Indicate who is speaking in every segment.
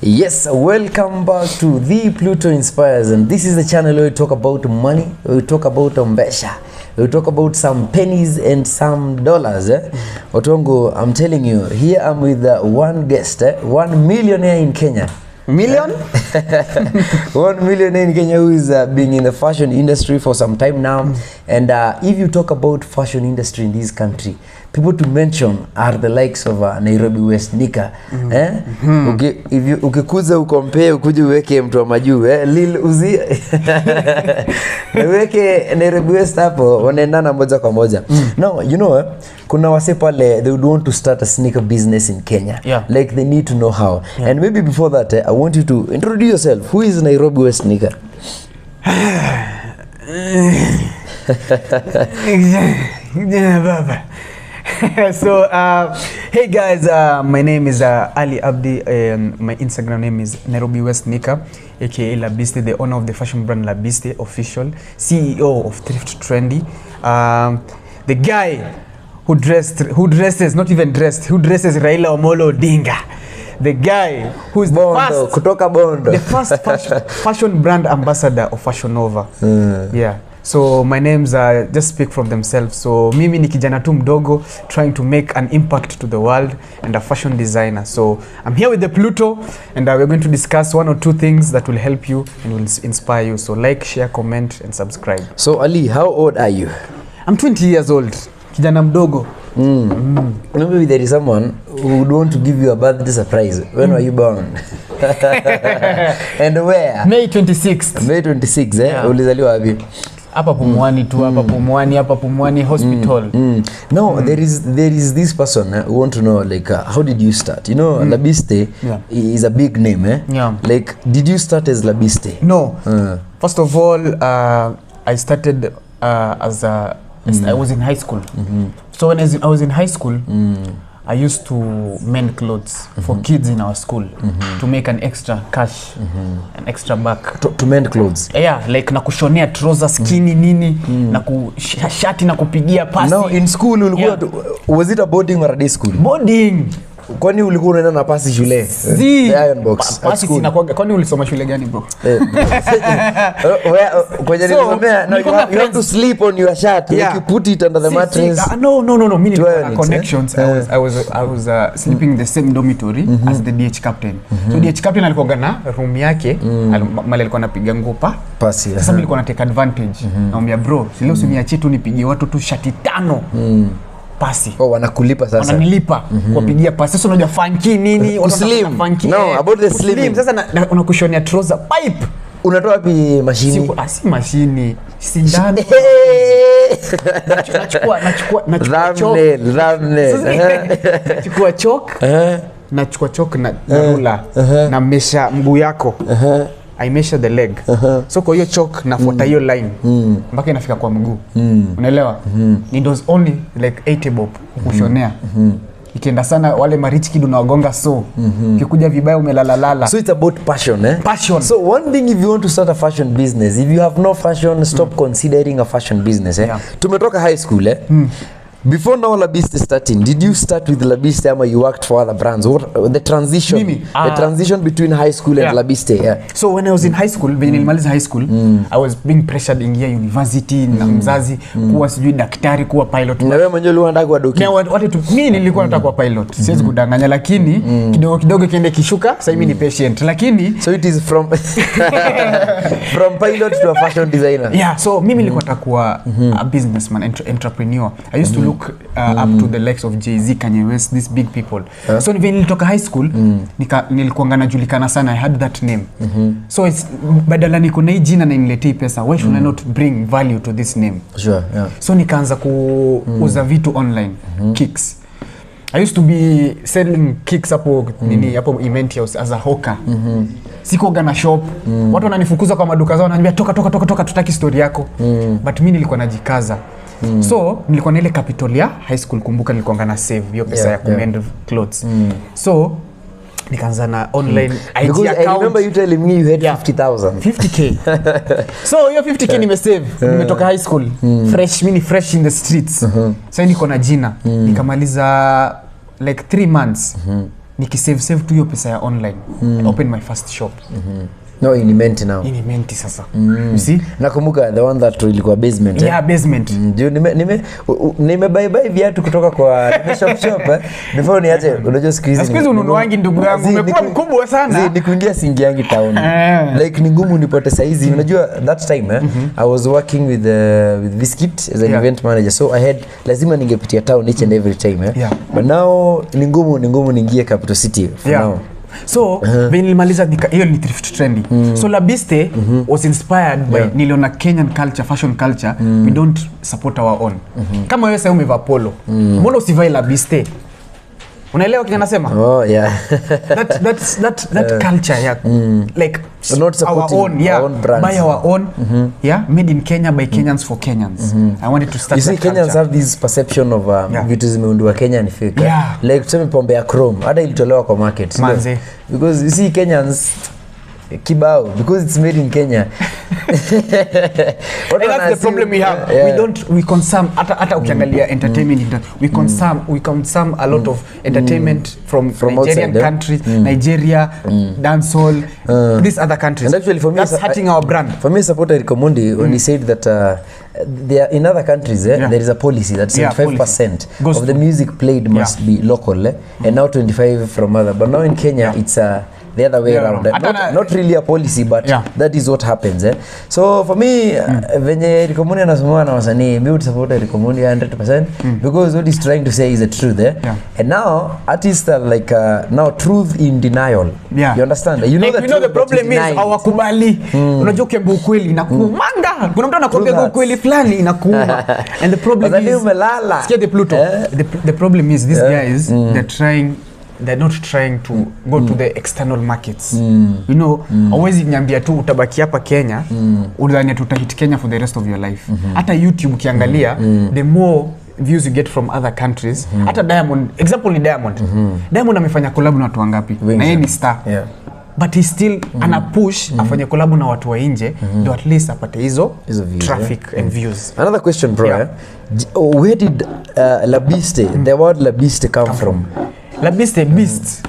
Speaker 1: Yes, welcome back to the Pluto Inspires, and this is the channel where we talk about money, we talk about mbesha, we talk about some pennies and some dollars. Otongo, I'm telling you, here I'm with one guest, one millionaire in Kenya.
Speaker 2: Million?
Speaker 1: 1 millionaire in Kenya who is being in the fashion industry for some time now. And if you talk about fashion industry in this country, people to mention are the likes of Nairobi West Nika. Okay, if you ukikuza ukompare ukuje uweke mtu wa majuu Lil Uzi uweke Nairobi West hapo wanaendana moja kwa moja. Now, you know, kuna wase pale they would want to start a sneaker business in Kenya. Like they need to know how. And maybe before that, I want you to introduce yourself. Who is Nairobi West Nika?
Speaker 2: So hey guys, my name is Ali Abdi and my Instagram name is Nairobi West Nika, aka Labiste, the owner of the fashion brand Labiste official, CEO of Thrift Trendy, the guy who dresses not even dressed, who dresses Raila Omolo Odinga, the guy who is the first fashion brand ambassador of Fashion Nova. Yeah. So my names just speak for themselves. So mimi ni kijana tu mdogo trying to make an impact to the world and a fashion designer. So I'm here with the Pluto and we're going to discuss one or two things that will help you and will inspire you. So like, share, comment and subscribe.
Speaker 1: So Ali, how old are you?
Speaker 2: I'm 20 years old. Kijana mdogo.
Speaker 1: Maybe there is someone who would want to give you a birthday surprise. When were you born? And where?
Speaker 2: May 26th.
Speaker 1: May 26th, ulizaliwa wapi?
Speaker 2: Hapa Pumwani tu, hapa Pumwani hospital.
Speaker 1: No, there is this person who want to know like how did you start? You know, Labiste is a big name, Like, did you start as Labiste?
Speaker 2: No. First of all, I started as I was in high school. So when I was in high school, I used to mend clothes for kids in our school to make an extra cash, an extra buck.
Speaker 1: To mend clothes?
Speaker 2: Yeah, like na kushonea trouser skinny nini, na shati na kupigia pasi.
Speaker 1: Now in school was it a boarding or a day school?
Speaker 2: Boarding.
Speaker 1: Kwani ulikuwa unaenda na pasi shule?
Speaker 2: The
Speaker 1: iron box.
Speaker 2: Pasi sina kwani ulisoma shule gani bro?
Speaker 1: Kwenye nilisomea, no, you have to sleep on your shirt. Like you put it under the mattress.
Speaker 2: No. Mimi nilikuwa connections. I was sleeping in the same dormitory as the DH captain. So DH captain alikuwa na room yake, mali alikuwa anapiga nguo
Speaker 1: pasi.
Speaker 2: Sasa nilikuwa na take advantage. Naambia bro, leo usiniachie tu nipigie watu tu shati 5. Pasi.
Speaker 1: Wanakulipa sasa.
Speaker 2: Wananilipa kupigia pasi. Sasa unajua funky nini?
Speaker 1: Slim.
Speaker 2: Funky.
Speaker 1: No, about the slim.
Speaker 2: Sasa unakushonea trouser pipe.
Speaker 1: Unatoa wapi mashini?
Speaker 2: Si mashini. Sindano. Nachukua chalk. Nachukua chalk na ruler. Na mesha mguu yako. I measure the leg. So kwa hiyo chalk nafuata hiyo line mpaka inafika kwa mguu. Unaelewa? It was only like 80 bob kushonea. Ikienda sana wale marich kid unawagonga so. Ukikuja vibaya umelalala.
Speaker 1: So it's about passion,
Speaker 2: Passion.
Speaker 1: So one thing, if you want to start a fashion business, if you have no fashion, stop considering a fashion business, Tumetoka high school, Before now Labiste starting, did you start with Labiste or you worked for other brands? What the transition? The transition between high school and Labiste,
Speaker 2: So when I was in high school, when nilimaliza high school, I was being pressured in here university na mzazi kuwa sijui daktari, kuwa pilot.
Speaker 1: Na wewe mwenyewe unataka kuwa doki?
Speaker 2: Na mimi nilikuwa nataka kuwa pilot. Siwezi kudanganya, lakini kidogo kiende kishuka, sasa mimi ni patient. Lakini
Speaker 1: so it is from pilot to a fashion designer.
Speaker 2: Yeah, so mimi nilikuwa nataka kuwa a businessman, entrepreneur. I used to look up to the likes of Jay-Z, Kanye West, these big people. So when nilitoka high school, nilikuwa najulikana sana, I had that name. So it's badala niko na jina na niletee pesa, why should I not bring value to this name?
Speaker 1: Sure,
Speaker 2: So nikaanza kuuza vitu online, kicks. I used to be selling kicks hapo hapo event house as a hawker. Sikuwa na shop. Watu wananifukuza kwa maduka zao, wananiambia toka tutaki story yako. But mimi nilikuwa najikaza. So nilikuwa na ile capital ya high school, kumbuka nilikuwa na save hiyo pesa ya kumend clothes. So nikaanza na online IG account.
Speaker 1: I remember you telling me you had 50,000.
Speaker 2: 50k. So hiyo 50k nimesave. Nimetoka high school. Fresh in the streets. Sasa niko na jina. Nikamaliza like 3 months. nikisave tu hiyo pesa ya online. Open my first shop.
Speaker 1: No, in Imenti now.
Speaker 2: In Imenti sasa. You see?
Speaker 1: Nakumbuka the one that ilikuwa basement.
Speaker 2: Yeah, basement.
Speaker 1: Ndio nime buy viatu kutoka kwa shop before niache unajua siku hizi.
Speaker 2: Siku hizi ununuangi ndugu yangu umekuwa mkubwa sana.
Speaker 1: Ni kuingia singiangi town. Like ni ngumu nipote saizi. Unajua that time I was working with Biscuit as an event manager, so I had lazima ningepitia town each and every time. But now ni ngumu niingie capital city for now.
Speaker 2: So when nilimaliza hiyo ni thrift trendy. So La Biste was inspired by niliona Kenyan culture, fashion culture. We don't support our own. Kama wewe sasa umevaa polo, mbona usivae La Biste? Unaelewa kile nasema?
Speaker 1: Oh yeah.
Speaker 2: that culture yeah. Like
Speaker 1: not
Speaker 2: our own,
Speaker 1: our own brands.
Speaker 2: Buy our own, made in Kenya by Kenyans for Kenyans. I wanted to start.
Speaker 1: You see, Kenyans have this perception of vitu zimeundwa Kenya ni fake. Like tuseme pombe ya Chrome, hata ilitolewa kwa market.
Speaker 2: Manze.
Speaker 1: Because you see Kenyans kibao because it's made in Kenya.
Speaker 2: And that's the problem we have. We consume hata ukiangalia entertainment we consume a lot of entertainment from Nigerian outside, countries, Nigeria, dancehall, these other countries.
Speaker 1: And actually for me
Speaker 2: that's hurting our brand.
Speaker 1: For me, supporter Rikomundi when he said that there in other countries there is a policy that 75% of the music played must be local and now 25 from other, but now in Kenya it's the other way around. Not really a policy, but that is what happens. So for me, venye Rikomundi anasumua na wasanii, me would support Rikomundi 100% because what he's trying to say is the truth. And now artists are like now truth in denial. You understand? You know,
Speaker 2: like, the problem is hawakubali. Unajua ukiambia ukweli inakuumanga. Kuna mtu anakuambia ukweli fulani inakuuma. And the problem is the Pluto. The problem is these guys they're not trying to go to the external markets. You know, always niambia tu utabaki hapa Kenya, udhani tutahit Kenya for the rest of your life. Hata YouTube ukiangalia, the more views you get from other countries. Hata Diamond, example ni Diamond. Diamond amefanya collab na watu wangapi? Na yeye ni star. But he still ana push afanye collab na watu wa nje ndio at least apate hizo traffic and views.
Speaker 1: Another question, bro. Where did La Biste, the word La Biste come from?
Speaker 2: La Biste, beast.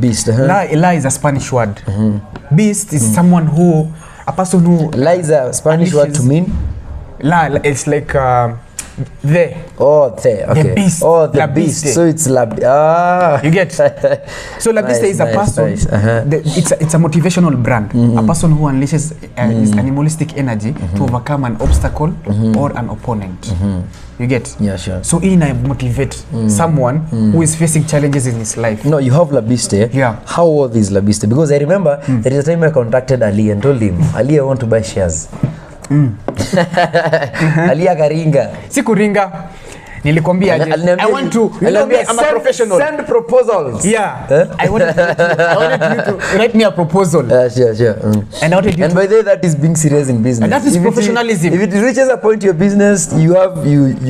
Speaker 1: Beast.
Speaker 2: La is a Spanish word. Beast is someone who, a person who.
Speaker 1: La is a Spanish word to mean?
Speaker 2: La, it's like the.
Speaker 1: Oh, the. Okay.
Speaker 2: The beast.
Speaker 1: Oh, the beast. So it's La.
Speaker 2: You get. So La Biste is a person. It's a motivational brand. A person who unleashes his animalistic energy to overcome an obstacle or an opponent. You get?
Speaker 1: Yeah, sure.
Speaker 2: So I motivate someone who is facing challenges in his life.
Speaker 1: No, you have La Biste.
Speaker 2: Yeah.
Speaker 1: How old is La Biste? Because I remember there is a time I contacted Ali and told him, Ali, I want to buy shares. Ali akaringa.
Speaker 2: Sikuringa. Nilikwambia I want to, you know me, I'm a professional.
Speaker 1: Send proposals.
Speaker 2: Yeah. I wanted you to write me a proposal.
Speaker 1: Sure.
Speaker 2: And I wanted you
Speaker 1: by the way, that is being serious in business.
Speaker 2: And that is professionalism.
Speaker 1: If it reaches a point in your business, you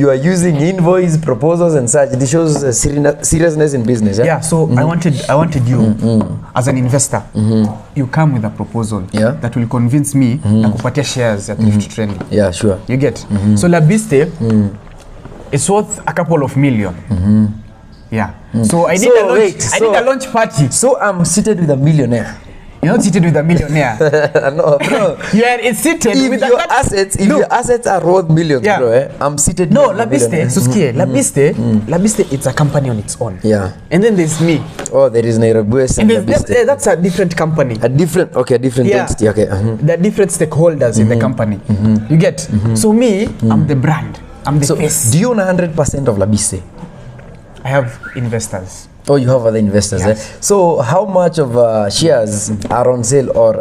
Speaker 1: are using invoice, proposals and such. It shows seriousness in business.
Speaker 2: Yeah, so I wanted you as an investor. You come with a proposal that will convince me na kupatia shares at thrift trending.
Speaker 1: Yeah, sure.
Speaker 2: You get? So La Biste it's worth a couple of million. Yeah. So I did a launch party.
Speaker 1: So I'm seated with a millionaire.
Speaker 2: You're not seated with a millionaire.
Speaker 1: No, bro.
Speaker 2: It's seated
Speaker 1: if
Speaker 2: with
Speaker 1: your assets. If your assets are worth millions, bro, I'm seated.
Speaker 2: No, La Biste. So La Biste, it's a company on its own.
Speaker 1: Yeah.
Speaker 2: And then there's me.
Speaker 1: Oh, there is Nairobi and La Biste.
Speaker 2: That's a different company.
Speaker 1: A different entity. Okay.
Speaker 2: There are different stakeholders in the company. You get? So me, I'm the brand. I'm the face.
Speaker 1: Do you own 100% of La Biste?
Speaker 2: I have investors.
Speaker 1: Oh, you have other investors.
Speaker 2: Yes.
Speaker 1: So how much of shares are on sale or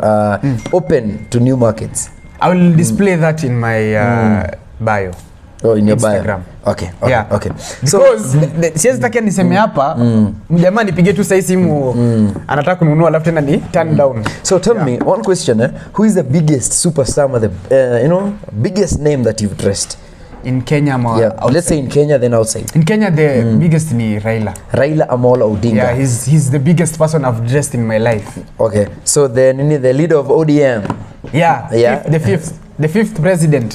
Speaker 1: open to new markets?
Speaker 2: I will display that in my bio.
Speaker 1: Oh, in your
Speaker 2: Instagram.
Speaker 1: Bio. Okay.
Speaker 2: Because siwezi takia niseme hapa mjamaa nipige tu sasa simu anataka kununua alafu tena ni turn down.
Speaker 1: So tell me one question, who is the biggest superstar or the biggest name that you've dressed?
Speaker 2: In Kenya
Speaker 1: let's say in Kenya then outside.
Speaker 2: In Kenya the biggest ni Raila
Speaker 1: Amolo Odinga.
Speaker 2: Yeah, he's the biggest person I've dressed in my life.
Speaker 1: Okay. So the leader of ODM.
Speaker 2: Yeah. The fifth president.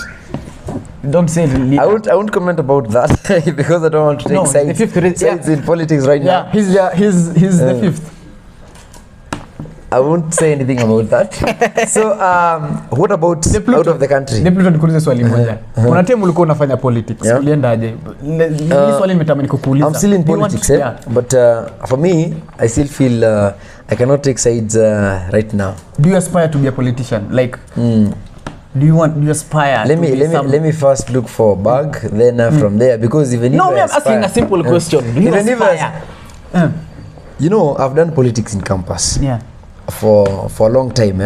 Speaker 2: Don't say leader.
Speaker 1: I won't comment about that because I don't want to take sides,
Speaker 2: the fifth,
Speaker 1: in politics right now.
Speaker 2: Yeah, he's the fifth.
Speaker 1: I won't say anything about that. So what about out of the country?
Speaker 2: The Pluto, nikuulize swali moja. Kuna time ulikuwa unafanya politics. Uliendaje? Hii swali nimetamani kukuuliza.
Speaker 1: I'm still in politics, but for me, I still feel I cannot take sides right now.
Speaker 2: Do you aspire to be a politician? Like, do you aspire?
Speaker 1: Let me first look for a bag, then from there, because even if
Speaker 2: I'm asking a simple question. Do you aspire?
Speaker 1: You know, I've done politics in campus.
Speaker 2: Yeah.
Speaker 1: For a long time.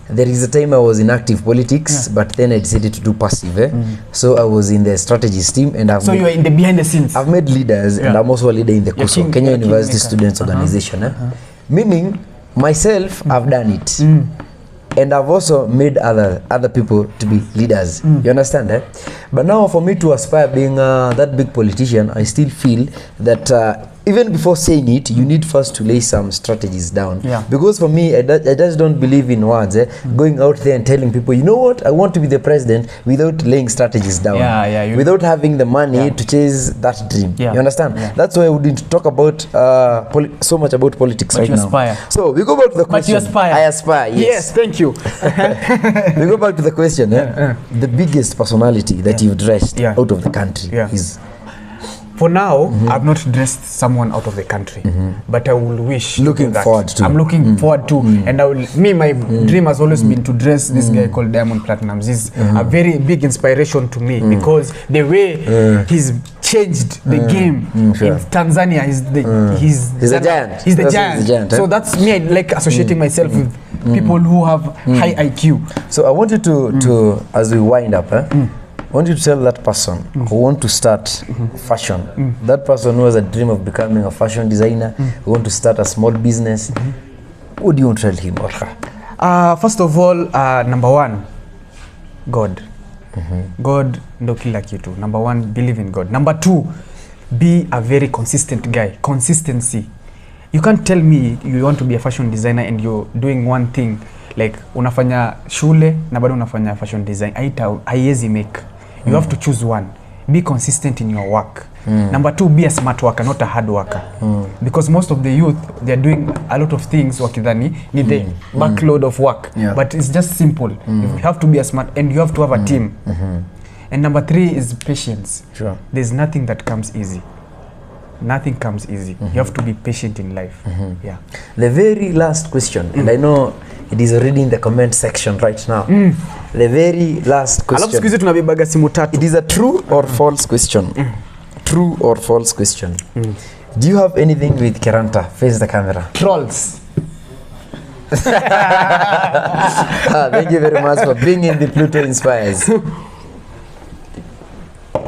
Speaker 1: There is a time I was in active politics, but then I decided to do passive. So I was in the strategies team, and
Speaker 2: so you are in the behind the scenes.
Speaker 1: I've made leaders, and I'm also a leader in the KUSO, Kenya University Students Organization. Meaning, myself, I've done it, and I've also made other people to be leaders. You understand? But now, for me to aspire being that big politician, I still feel that even before saying it, you need first to lay some strategies down. Because for me, I just don't believe in words, going out there and telling people, you know what, I want to be the president, without laying strategies down. Without having the money to chase that dream. You understand? That's why I wouldn't talk about so much about politics right now.
Speaker 2: Aspire.
Speaker 1: So we go back to the question.
Speaker 2: But you aspire.
Speaker 1: I aspire, yes.
Speaker 2: Thank you.
Speaker 1: We go back to the question. The biggest personality that you've dressed out of the country is...
Speaker 2: For now, I've not dressed someone out of the country, but I will wish.
Speaker 1: Looking forward to.
Speaker 2: I'm looking forward to, and my dream has always been to dress this guy called Diamond Platnumz. He's a very big inspiration to me because the way he's changed the game in Tanzania. He's a giant. He's the giant. So that's me. I like associating myself with people who have high IQ.
Speaker 1: So I want you to as we wind up. I want you to tell that person who want to start fashion, that person who has a dream of becoming a fashion designer, who want to start a small business, what do you want to tell him or her?
Speaker 2: First of all, number one, God. God ndo kila kitu. Number one, believe in God. Number two, be a very consistent guy. Consistency. You can't tell me you want to be a fashion designer and you're doing one thing, like unafanya shule na bado unafanya fashion design. Haiwezi make. You have to choose one. Be consistent in your work. Number two, be a smart worker, not a hard worker. Because most of the youth, they're doing a lot of things wakidhani need the backload of work. But it's just simple. You have to be a smart, and you have to have a team. And number three is patience. There's nothing that comes easy. Nothing comes easy. You have to be patient in life.
Speaker 1: The very last question, and I know it is already in the comment section right now. The very last question.
Speaker 2: Alafu siku tunabebaga simu tatu.
Speaker 1: It is a true or false question. True or false question. Do you have anything with Keranta? Face the camera.
Speaker 2: Trolls.
Speaker 1: Thank you very much for being in the Pluto Inspires.